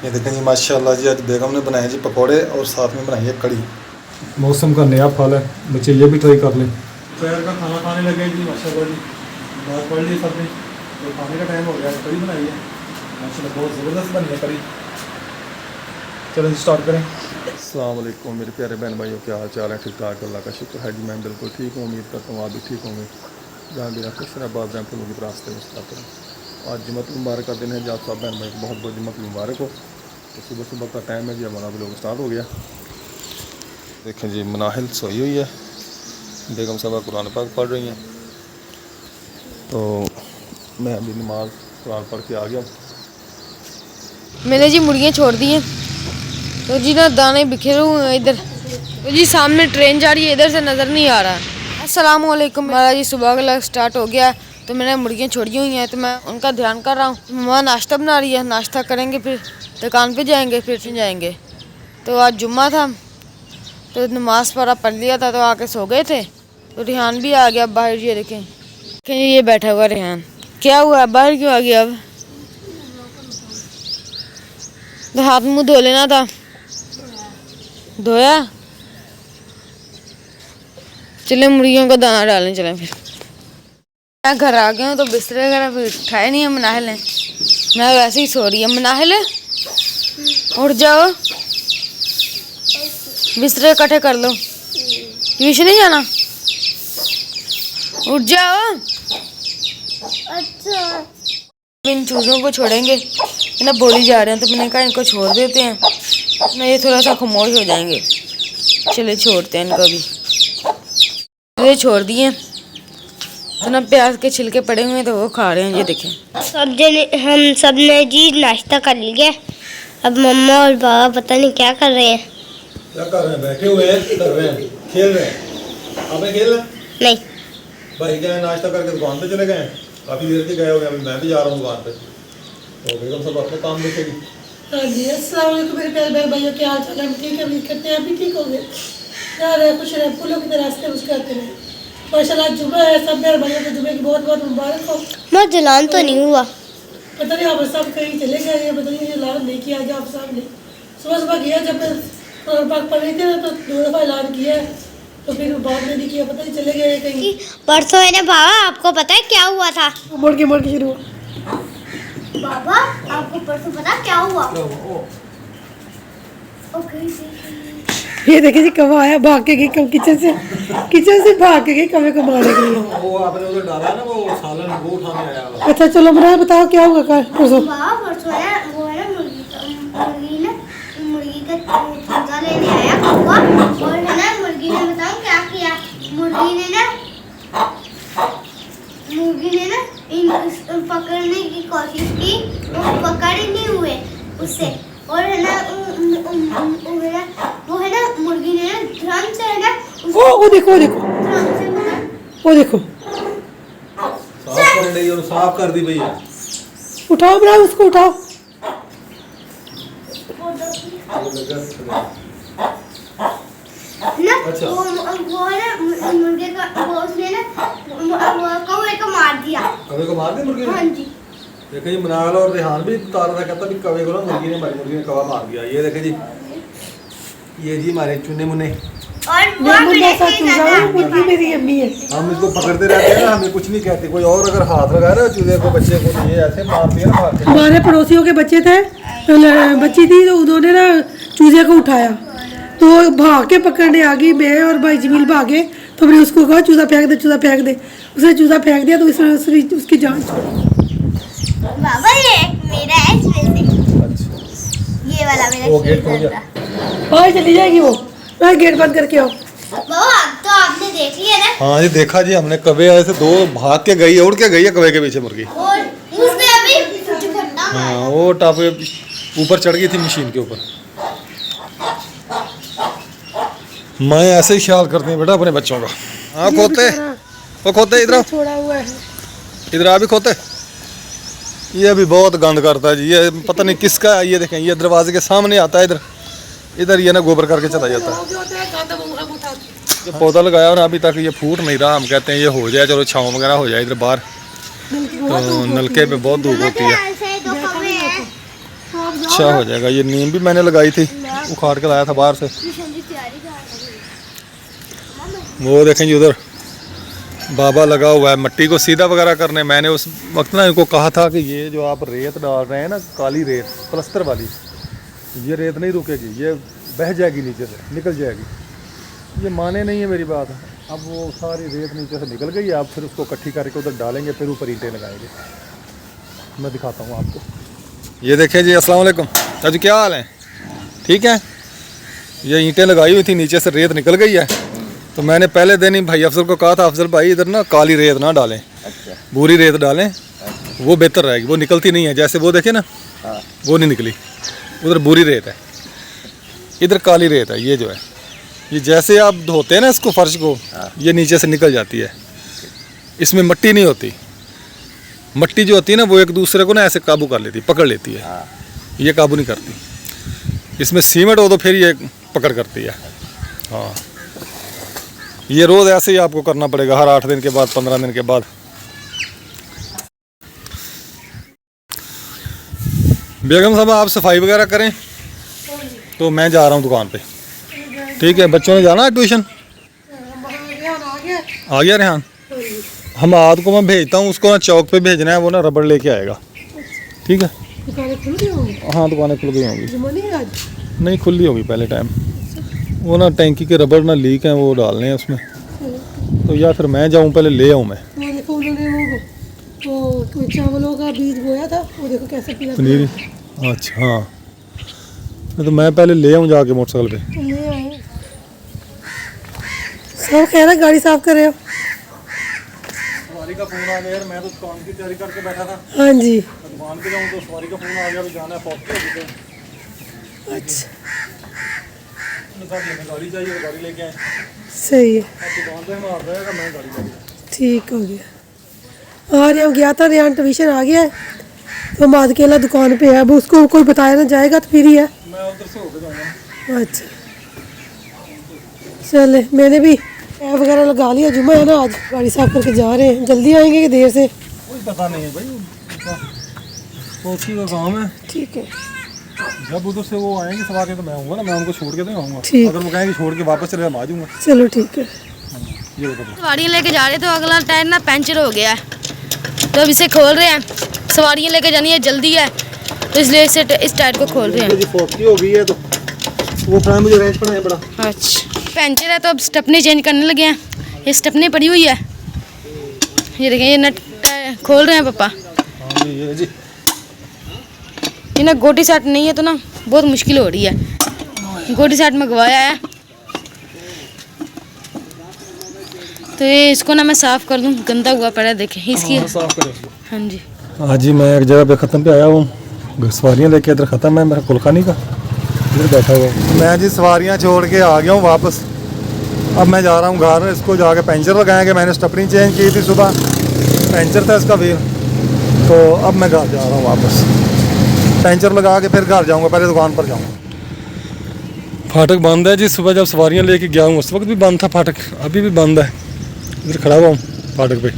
ये देखें जी माशाल्लाह जी, आज बेगम ने बनाए जी पकौड़े और साथ में बनाई है कड़ी। मौसम का नया फल है, बच्चे ये भी ट्राई कर लें। दोपहर का खाना खाने लगे जी माशाल्लाह जी, बात पढ़ ली सबने, तो खाने का टाइम हो गया, कड़ी बनाई है माशाल्लाह, बहुत ज़बरदस्त बनी है कड़ी। चलो जी स्टार्ट करें। अस्सलाम वालेकुम मेरे प्यारे बहन भाइयों, क्या हाल चाल है? ठीक ठाक, अल्लाह का शुक्र है जी, मैं बिल्कुल ठीक हूँ। उम्मीद करता हूँ आप भी ठीक होंगे। जहाँ भी रखते शराबाद रैम फूलों के रास्ते में करें। आज जुम्मत मुबारक का दिन है, जहाँ सब बहन भाई को बहुत बहुत जुम्मत मुबारक हो। तो सुबह सुबह का टाइम है जी, हमारा भी लोग स्टार्ट हो गया। देखें जी मनाहिल सोई हुई है, बेगम साहबा कुरान पाक पढ़ रही हैं, तो मैं अभी नमाज कुरान पढ़ के आ गया। मैंने जी मुर्गियाँ छोड़ दी हैं, तो जी ना दाने बिखरे हुए हैं इधर। तो जी सामने ट्रेन जा रही है, इधर से नज़र नहीं आ रहा। अस्सलाम वालेकुम। मेरा जी सुबह का स्टार्ट हो गया, तो मैंने मुर्गियाँ छोड़ी हुई हैं, तो मैं उनका ध्यान कर रहा हूँ। मम्मा नाश्ता बना रही है, नाश्ता करेंगे, फिर दुकान पे जाएंगे, फिर जाएंगे। तो आज जुम्मा था, तो नमाज पढ़ लिया था, तो आके सो गए थे। तो रेहान भी आ गया बाहर, ये देखें ये बैठा हुआ रेहान। क्या हुआ, बाहर क्यों आ गया? अब तो हाथ मुँह धो लेना था, धोया? चले मुर्गियों को दाना डालने चले। फिर मैं घर आ गया हूँ, तो बिस्तर वगैरह फिर उठाए नहीं है मनाहिल ने। मैं वैसे ही सो रही है। मनाहिल उठ जाओ, बिस्तर इकट्ठे कर लो, ट्यूशन नहीं जाना, उठ जाओ। अच्छा इन चूज़ों को छोड़ेंगे, है ना, बोली जा रहे हैं, तो मैंने कहा इनको छोड़ देते हैं ना, ये थोड़ा सा खामोश हो जाएंगे। चले छोड़ते हैं इनको भी। ये छोड़ दिए, तो ना प्याज के छिलके पड़े हुए हैं, तो वो खा रहे हैं। ये देखें हम सब ने जी नाश्ता कर लिया। अब मम्मा और बाबा पता नहीं क्या कर रहे हैं। क्या कर रहे हैं? बैठे हुए हैं, कर रहे हैं, खेल रहे हैं। आपने खेल रहे? नहीं भाई क्या है, नाश्ता करके दुकान पे चले गए हैं, काफ़ी देर के गए हो गए। अभी मैं भी जा रहा हूँ दुकान पे, तो बेगम सब अपने काम देखेगी। हाँ जी, अस्सलाम वालेकुम मेरे प्यारे बहन भाइयों, क्या हाल चाल है? हम ठीक है, उम्मीद करते हैं आप भी ठीक होंगे। यार है खुश रहे, फूलों की तरह रास्ते मुस्कुराते रहे। माशाल्लाह जुम्मा है, सब बहन भाइयों को जुम्मे की बहुत बहुत मुबारक हो। मैं जलान तो नहीं हुआ। पता नहीं आप सब कहीं चले गए हैं, पता नहीं ऐलान नहीं किया गया आप साहब ने। सुबह सुबह किया, जब मैं कुरान पाक पढ़ रही थी ना, तो 2 दफ़ा ऐलान किया है, तो फिर बाद में नहीं किया, पता नहीं चले गए कहीं। परसों है ना बाबा, आपको पता है क्या हुआ था? मुड़ के शुरू हुआ। बाबा आपको परसों पता क्या हुआ? ये देखिए जी कौवा आया, भाग के गई किचन से भाग के गई कौवे को मारने के लिए। वो आपने उधर डाला ना, वो सालन वो उठाने आया हुआ। अच्छा चलो मना बताओ क्या हुआ कल परसों। बाबा परसों है वो है ना मुर्गी का चूजा लेने आया कौवा, और है ना मुर्गी ने बताओ क्या किया? मुर्गी ने ना पकड़ने की कोशिश की, वो पकड़ ही नहीं हुए उससे। और है ना वो है ना मुर्गी ने ड्रम से है ना वो देखो ड्रम से वो देखो साफ कर रही है, साफ कर दी भैया। उठाओ बड़ा, उसको उठाओ। ना अच्छा। वो है ना मुर्गे का वो उसने ना कौवे को मार दिया। कवे को मार दे मुर्गी ने? हाँ जी। देखो जी मनाल और रेहान भी बता रहा था, कहता भी कवे को ना मुर्गी ने कवा मार दिया। ये देखे जी, ये जी हमारे चुने मुने, और मुर्गी मेरी अम्मी है। हम इसको पकड़ते रहते हैं ना, हमें कुछ नहीं कहते। कोई और अगर हाथ लगाए ना चूजे को, बच्चे को, तो ये ऐसे मारती है ना, मार के। हमारे पड़ोसियों के बच्चे थे, बच्ची थी, तो उन्होंने ना चूजे को उठाया, तो भाग के पकड़ने आ गई। मैं और भाई जमील भागे, तो मैंने उसको कहा चूजा फेंक दे, चूजा फेंक दे। उसने चूजा फेंक दिया, तो उसने उसकी जान छोड़ी। बाबा ये मेरा है इसमें से। ये वाला मेरा वो गेट खोल दिया। और चली जाएगी वो, मैं गेट बंद करके आओ। बाबा तो आपने देख लिया ना? हाँ जी देखा जी हमने, कवे ऐसे 2 भाग के गई है, उड़ के गई है कवे के पीछे मुर्गी। और उसने अभी झपट्टा मारा। हाँ वो टापे ऊपर चढ़ गई थी मशीन के ऊपर। मैं ऐसे ही ख्याल करती हूँ बेटा अपने बच्चों का। हाँ खोते, वो खोते इधर छोड़ा हुआ है, इधर आ भी खोते। ये भी बहुत गंद करता है जी, ये पता नहीं किसका है। ये देखें, ये दरवाजे के सामने आता है, इधर ये ना गोबर करके चला जाता है। जो पौधा लगाया और अभी तक ये फूट नहीं रहा, हम कहते हैं ये हो जाए, चलो छाँव वगैरह हो जाए इधर बाहर, तो नलके पे बहुत धूप होती है। अच्छा हो जाएगा। ये नीम भी मैंने लगाई थी, उखाड़ के लाया था बाहर से। वो देखें जी उधर बाबा लगा हुआ है मट्टी को सीधा वगैरह करने। मैंने उस वक्त ना इनको कहा था कि ये जो आप रेत डाल रहे हैं ना, काली रेत प्लस्तर वाली, ये रेत नहीं रुकेगी, ये बह जाएगी नीचे से, निकल जाएगी। ये माने नहीं है मेरी बात। अब वो सारी रेत नीचे से निकल गई, आप फिर उसको इकट्ठी करके उधर डालेंगे, फिर ऊपर ईंटें लगाएंगे। मैं दिखाता हूँ आपको। ये देखिए जी, अस्सलाम वालेकुम चाचू, क्या हाल है? ठीक है। ये ईंटें लगाई हुई थी, नीचे से रेत निकल गई है। तो मैंने पहले दिन ही भाई अफजल को कहा था, अफजल भाई इधर ना काली रेत ना डालें, बुरी रेत डालें, वो बेहतर रहेगी। वो निकलती नहीं है, जैसे वो देखे ना, वो नहीं निकली। उधर बुरी रेत है, इधर काली रेत है। ये जो है, ये जैसे आप धोते हैं ना इसको, फर्श को, ये नीचे से निकल जाती है। इसमें मट्टी नहीं होती। मट्टी जो होती है ना, वो एक दूसरे को ना ऐसे काबू कर लेती है, पकड़ लेती है। ये काबू नहीं करती। इसमें सीमेंट हो तो फिर ये पकड़ करती है। हाँ, ये रोज़ ऐसे ही आपको करना पड़ेगा, हर 8 दिन के बाद, 15 दिन के बाद। बेगम साहब, आप सफाई वगैरह करें, तो मैं जा रहा हूँ दुकान पे। ठीक है, बच्चों ने जाना है ट्यूशन। आ गया रेहान। हम आद को मैं भेजता हूँ, उसको ना चौक पे भेजना है, वो ना रबड़ लेके आएगा। ठीक है। दुकानें खुल गई होंगी? हाँ, दुकानें खुल गई होंगी। जुम्मा नहीं है आज? नहीं, खुली होगी पहले टाइम। वो ना टैंकी के रबड़ ना लीक हैं, वो डालने हैं उसमें। तो या फिर मैं जाऊँ, पहले ले आऊँ मैं। वो देखो उन्होंने वो चावलों का बीज बोया था, वो देखो कैसे पीला पनीर। अच्छा हाँ, तो मैं पहले ले आऊँ जाके मोटरसाइकिल पे। ले आए। सब कह रहा गाड़ी साफ कर रहे हो? सवारी का फोन आ गया यार, मैं तो दुकान की तैयारी करके बैठा था। हाँ जी। दुकान पे जाऊँ तो सवारी का फोन आ गया, भी जाना है पहुँच। अच्छा, गाड़ी चाहिए, गाड़ी लेके आए। सही है, दुकान पे मार रहेगा, मैं गाड़ी लेके। ठीक हो गया। और हम गया था, रेहान ट्यूशन आ गया है, तो हम अकेला दुकान पे है। अब उसको कोई बताया ना जाएगा तो फिर ही है। मैं उधर से होकर जाऊँगा। अच्छा, चले, मैंने भी ऐप वगैरह लगा लिया। जुम्मा है ना आज, गाड़ी साफ करके जा रहे हैं। जल्दी आएंगे कि देर से? कोई पता नहीं है भाई, कोची का काम है। ठीक है, जब उधर से वो आएंगे सवारी तो मैं आऊँगा ना, मैं उनको छोड़ के तो आऊँगा। ठीक। अगर वो कहेंगे छोड़ के वापस चले, मैं आ जाऊँगा। चलो ठीक है। ये बताओ। सवारियाँ लेके जा रहे थे, तो अगला टायर ना पंचर हो गया है, तो अब इसे खोल रहे हैं। सवारियाँ लेके जानी है, जल्दी है, तो इसलिए इस टायर को खोल रहे हैं। जी फोर्टी हो गई है, तो वो टाइम मुझे रेंज पड़ा है बड़ा। अच्छा, पंचर है तो अब स्टेपनी चेंज करने लगे हैं। ये स्टेपनी पड़ी हुई है, ये देखें, ये नट खोल रहे हैं पापा। हाँ जी, ये जी। ये ना गोटी सेट नहीं है, तो ना बहुत मुश्किल हो रही है। गोटी सेट मंगवाया है, तो ये इसको ना मैं साफ कर दूं, गंदा हुआ पड़ा है, देखें इसकी। साफ करो। हाँ जी। हाँ जी, मैं एक जगह पे ख़त्म पे आया हूँ, सवारियाँ लेके इधर ख़त्म है मेरा कुलखानी का, इधर बैठा हुआ। मैं जी सवारियाँ छोड़ के आ गया हूँ वापस। अब मैं जा रहा हूँ घर, इसको जाके पंचर लगाएंगे। मैंने स्टपनी चेंज की थी सुबह, पंचर था इसका व्हील, तो अब मैं घर जा रहा हूँ वापस। पंचर लगा के फिर घर जाऊँगा, पहले दुकान पर जाऊँगा। फाटक बंद है जी, सुबह जब सवारियाँ लेके गया हूँ उस वक्त भी बंद था फाटक, अभी भी बंद है। इधर खड़ा हुआ हूँ फाटक पे,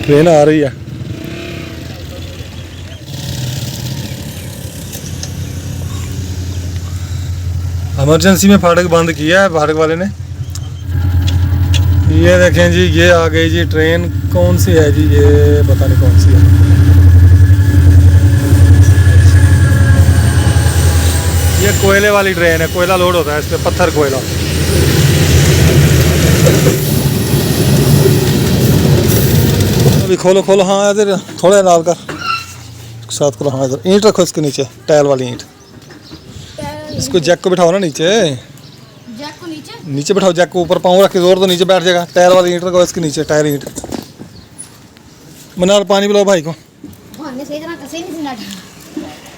ट्रेन आ रही है। इमरजेंसी में फाटक बंद किया है फाटक वाले ने। ये देखें जी, ये आ गई जी ट्रेन। कौन सी है जी ये, पता नहीं कौन सी है। ये कोयले वाली ट्रेन है, कोयला लोड होता है इस पे, पत्थर कोयला। अभी खोलो खोलो। हाँ इधर थोड़ा डाल कर साथ करो। हाँ इधर ईंट रखो इसके नीचे, टायल वाली ईंट। इसको जैक को बिठाओ ना नीचे, जैक को नीचे नीचे बिठाओ। जैक को ऊपर पाँव रख के जोर तो नीचे बैठ जाएगा। टायर वाली ईंट रखो इसके नीचे, टायर ईंट। मनार पानी पिलाओ भाई को,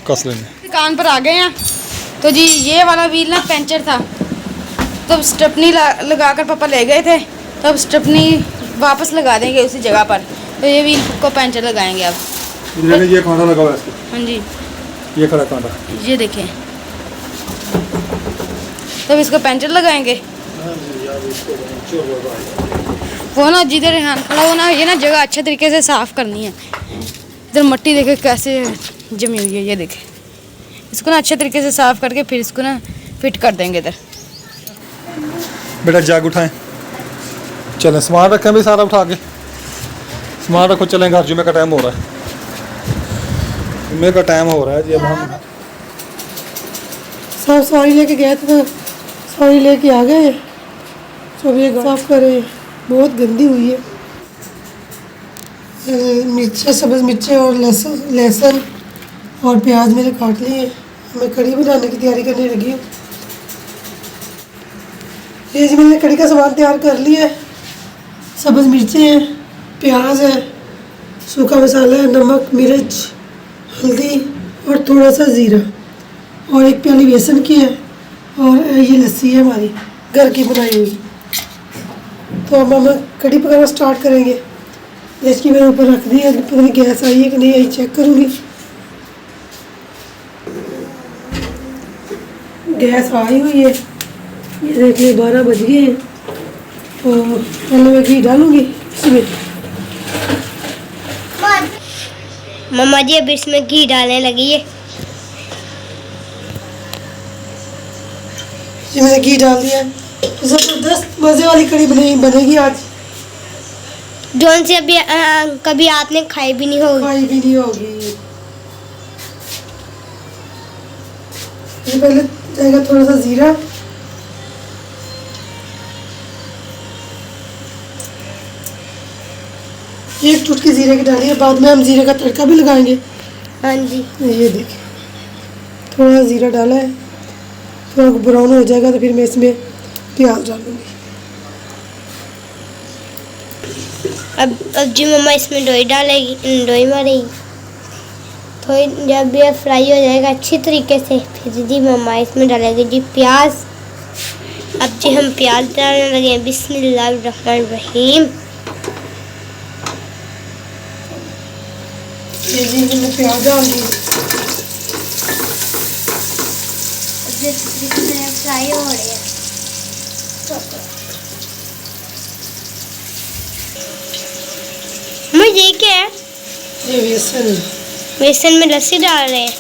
कस लेंगे। दुकान पर आ गए हैं, तो जी ये वाला व्हील ना पंचर था, तो स्टेपनी लगा कर पापा ले गए थे, तो अब स्टेपनी वापस लगा देंगे उसी जगह पर। तो ये व्हील को पंचर लगाएंगे अब। ये कांटा लगा हुआ है इसके। हाँ जी, ये खड़ा कांटा, ये देखें, तब इसको पंचर लगाएंगे। वो ना जिधर रेहान खड़ा हो ना, ये ना जगह अच्छे तरीके से साफ़ करनी है। इधर मट्टी देखे कैसे जमी हुई है, ये देखें। इसको ना अच्छे तरीके से साफ़ करके फिर इसको ना फिट कर देंगे इधर। बेटा जग उठाएं, चलें सामान रखें भी सारा उठा के, सामान रखो, चलें घर। जुमे का टाइम हो रहा है, जुमे का टाइम हो रहा है जी। अब हम सब सॉरी लेके गए थे तो सॉरी लेके आ गए। सब ये साफ करें, बहुत गंदी हुई है। मिर्चें, सब्ज़ मिर्चें और लहसुन और प्याज मैंने काट लिए। मैं कढ़ी बनाने की तैयारी करने लगी हूँ। ये जी मैंने कढ़ी का सामान तैयार कर लिया है। सब्ज़ मिर्चें हैं, प्याज है, सूखा मसाला है, नमक, मिर्च, हल्दी और थोड़ा सा ज़ीरा और एक प्याली बेसन की है। और ये लस्सी है हमारी घर की बनाई हुई। तो अब हम कढ़ी पकाना स्टार्ट करेंगे। गैस की मैंने ऊपर रख दी है, पता नहीं गैस आई है कि नहीं आई, चेक करूँगी। गैस आई हुई है, ये देख ले 12 बज गए हैं। तो पहले मैं घी डालूँगी इसमें। मम्मा जी अब इसमें घी डालने लगी है। ये मैंने घी डाल दिया। ज़बरदस्त मज़े वाली कढ़ी बनेगी आज, जौन से अभी कभी आपने खाई भी नहीं होगी। खाई भी नहीं होगी। ये पहले जाएगा थोड़ा सा ज़ीरा, एक चुटकी ज़ीरे की डाली है। बाद में हम ज़ीरे का तड़का भी लगाएंगे। हाँ जी, ये देखिए थोड़ा ज़ीरा डाला है, थोड़ा ब्राउन हो जाएगा तो फिर मैं इसमें प्याज डालूँगी। अब जी मम्मा इसमें डोई डालेगी, डोई मारेगी। थोड़ी जब ये फ्राई हो जाएगा अच्छी तरीके से, फिर जी मम्मा इसमें डालेगी जी प्याज। अब जी हम प्याज डालने लगे। बिस्मिल्लाहिर्रहमानिर्रहीम। ये जी मैंने प्याज डाल दी। फ्राई हो रही है। मुझे क्या है? ये बेसन है। बेसन में लस्सी डाल रहे हैं।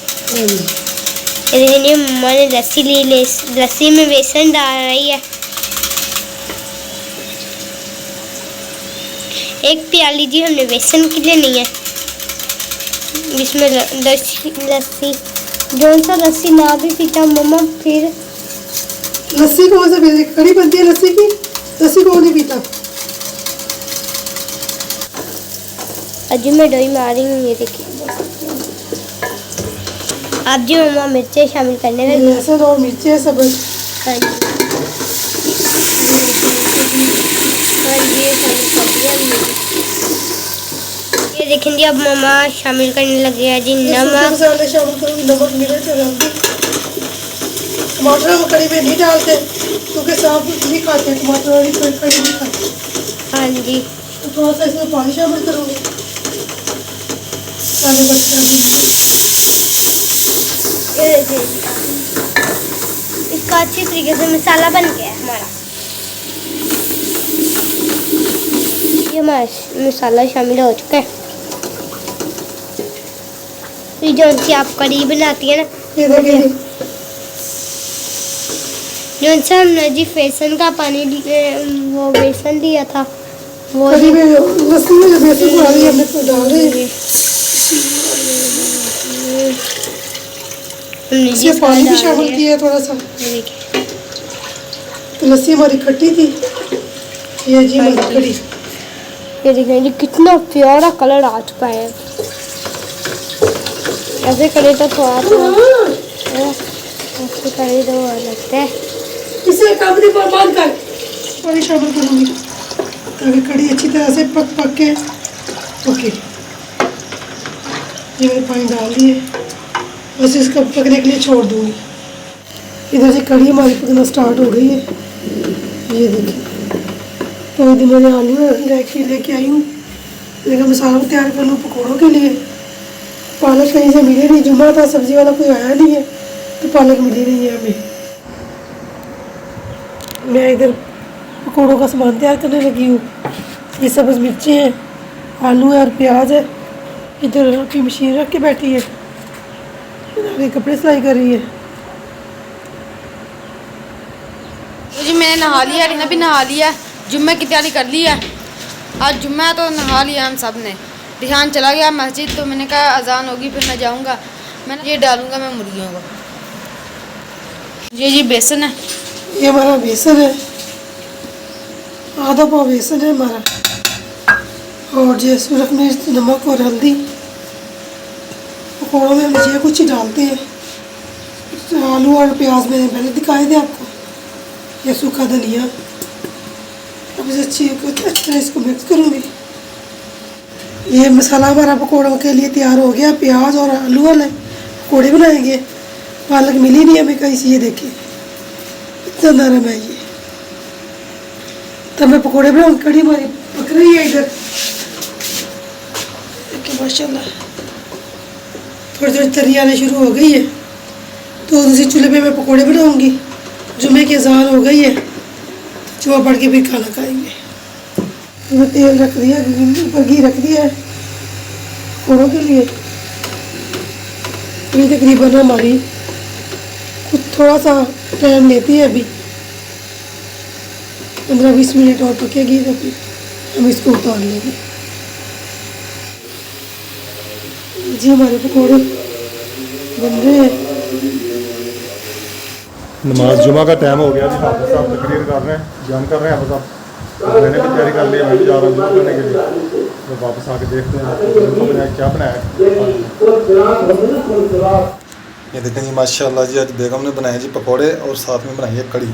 ये मम्मा ने लस्सी ली, लस्सी में बेसन डाल रही है। एक प्याली जी हमने बेसन की लेनी है। इसमें लस्सी, जौन सा लस्सी ना भी पीता मम्मा, फिर लस्सी कौन सा पीता? कढ़ी बनती है लस्सी की, लस्सी कौन नहीं पीता? अजी मैं डोई मारी हूँ, ये देखिए। अब जी मम्मा मिर्चें शामिल करने लगी। लहसुन और मिर्चें सब। हाँ जी, हाँ जी, ये शामिल कर दिया हमने। ये देखें जी अब मम्मा शामिल करने लगी है जी नमक। मसाले शामिल करूँगी, नमक, मिर्च और हल्दी। टमाटर हम कढ़ी में नहीं डालते क्योंकि साफ नहीं खाते, टमाटर वाली कढ़ी नहीं खाते। हाँ जी, तो थोड़ा सा इसमें पानी शामिल करूँगी। सारे बच्चे ये देखिए इसका अच्छी तरीके से मसाला बन गया है हमारा। ये हमारा मसाला शामिल हो चुका है। ये जो सी आप कढ़ी बनाती है ना, ये देखिए जो सा हमने जी बेसन का पानी वो बेसन लिया था, वो कढ़ी में लस्सी में जो बेसन को डाली हमने तो डाल रहे हैं। हमने जी इसमें पानी भी शामिल किया है थोड़ा सा। ये देखिए, तो लस्सी हमारी खट्टी थी। ये जी हमारी कढ़ी। ये देखिए जी कितना प्यारा कलर आ चुका है। ऐसे करे तो थोड़ा ऐसे करे तो लगता है। इसे काबली पर बांध कर पानी शामिल करूँगी ताकि कढ़ी अच्छी तरह से पक के। ओके, ये मैंने पानी डाल दिए, बस इसको पकने के लिए छोड़ दूँगी। इधर से कढ़ी हमारी पकना स्टार्ट हो गई है। ये देखिए, तो दिन मैंने आलू लेके आई हूँ। लेकिन मसाला तैयार कर लूँ पकौड़ों के लिए। पालक कहीं से मिली नहीं, जुम्मा था, सब्जी वाला कोई आया नहीं है तो पालक मिली नहीं है हमें। मैं इधर पकौड़ों का सामान तैयार करने लगी हूँ। ये सब्ज़ मिर्चें हैं, आलू है और प्याज है। इधर की मशीन रख के बैठी है। आगे कपड़े सिलाई कर रही है। तो जी मैंने नहा लिया, रीना भी नहा लिया, जुम्मे की तैयारी कर ली है। आज जुम्मा है तो नहा लिया हम सब ने। रिहान चला गया मस्जिद, तो मैंने कहा अजान होगी फिर मैं जाऊंगा। मैंने ये डालूंगा मैं मुर्गियों को। ये जी बेसन है, ये हमारा बेसन है, आधा पाव बेसन है हमारा, और ये सूरख मिर्च, नमक और हल्दी। पकौड़ों में हम ये कुछ ही डालते हैं। आलू और प्याज मैंने पहले दिखाए थे आपको। ये सूखा धनिया। अब इसे अच्छी तरह इसको मिक्स करूँगी। ये मसाला हमारा पकौड़ों के लिए तैयार हो गया। प्याज और आलू वाले पकौड़े बनाएंगे। पालक मिली नहीं हमें कहीं से, ये देखिए इतना नरम है ये। तब मैं पकौड़े बनाऊँ, कड़ी हमारी पक रही है इधर देखिए माशाल्लाह। थोड़ी थोड़ी तरी आने शुरू हो गई है, तो दूसरे चूल्हे पे मैं पकौड़े बनाऊंगी। जुम्मे की अज़ान हो गई है, जुम्मा पढ़ के फिर खाना खाएंगे। तो मैं तेल रख दिया, ऊपर घी रख दिया है पकौड़ों के लिए। अभी तकरीबन हमारी कुछ थोड़ा सा टाइम लेती है, अभी 15-20 मिनट और पकेगी, तो फिर हम इसको उतार लेंगे। जी हमारे पकौड़े बन रहे हैं। नमाज जुमा का टाइम हो गया जी। हाफिज़ साहब तकरीर कर रहे हैं, बयान कर रहे हैं हाफिज़ साहब। मैंने भी तैयारी कर ली है, मैं भी जा रहा हूँ जुमा करने के लिए। तो वापस आके देखते हैं क्या बनाया है। ये देखें जी माशाल्लाह जी, आज बेगम ने बनाए जी पकौड़े और साथ में बनाई है कड़ी।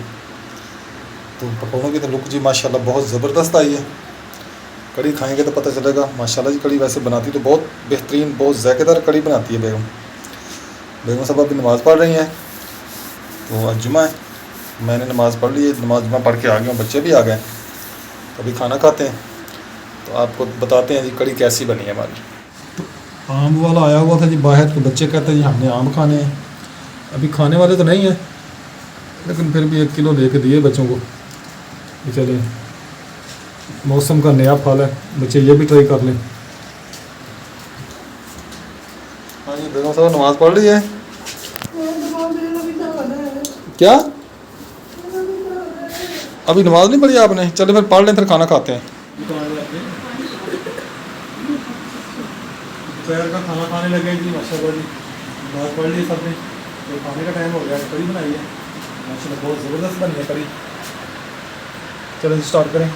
तो पकौड़ों की तो लुक जी माशाल्लाह बहुत ज़बरदस्त आई है। कड़ी खाएंगे तो पता चलेगा माशाल्लाह जी। कड़ी वैसे बनाती तो बहुत बेहतरीन, बहुत ज़ायकेदार कड़ी बनाती है बेगम। बेगम साहब अभी नमाज़ पढ़ रही हैं। तो आज जुमा है, मैंने नमाज़ पढ़ ली है, नमाज जुमा पढ़ के आ गया हूँ, बच्चे भी आ गए। तो अभी खाना खाते हैं, तो आपको बताते हैं जी कड़ी कैसी बनी है हमारी। आम वाला आया हुआ था जी बाहर, तो बच्चे कहते हैं जी हमने आम खाने हैं। अभी खाने वाले तो नहीं हैं, लेकिन फिर भी 1 किलो लेके दिए बच्चों को कि चले, मौसम का नया फल है, बच्चे ये भी ट्राई कर लें। हाँ जी बेगम साहब नमाज़ पढ़ ली है क्या? अभी नमाज नहीं पढ़ी आपने? चलो फिर पढ़ लें, फिर खाना खाते हैं। दोपहर का खाना खाने लगे जी माशाल्लाह जी। नमाज पढ़ ली सबने, तो खाने का टाइम हो गया। कड़ी बनाई है माशाल्लाह, बहुत ज़बरदस्त बनी है कड़ी। चलो स्टार्ट करें।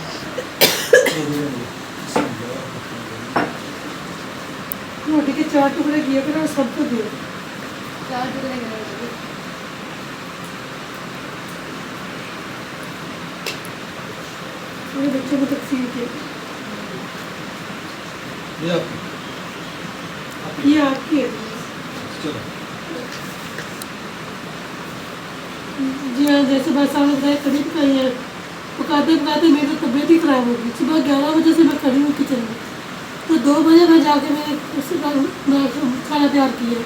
रोटी के 4 टुकड़े किए थे, सबको दिए। मेरे बच्चे को तकसीम किया। ये आपकी है। चलो जी हाँ, जैसे बस सामने बताया कड़ी पकाई है। पकाते पकाते मेरी तो तबीयत ही ख़राब हो गई। सुबह 11 बजे से मैं खड़ी हूँ किचन में, तो 2 बजे मैं जाके मैंने खाना तैयार किया।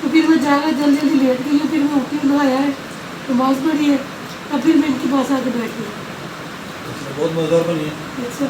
तो फिर मैं जाकर जल्दी जल्दी लेट गई हूँ। फिर मैं उठी, नहाया है, नमाज़ पढ़ी है, अब फिर मैं इनके पास आके बैठ गई। बहुत मज़ेदार बनी है। अच्छा।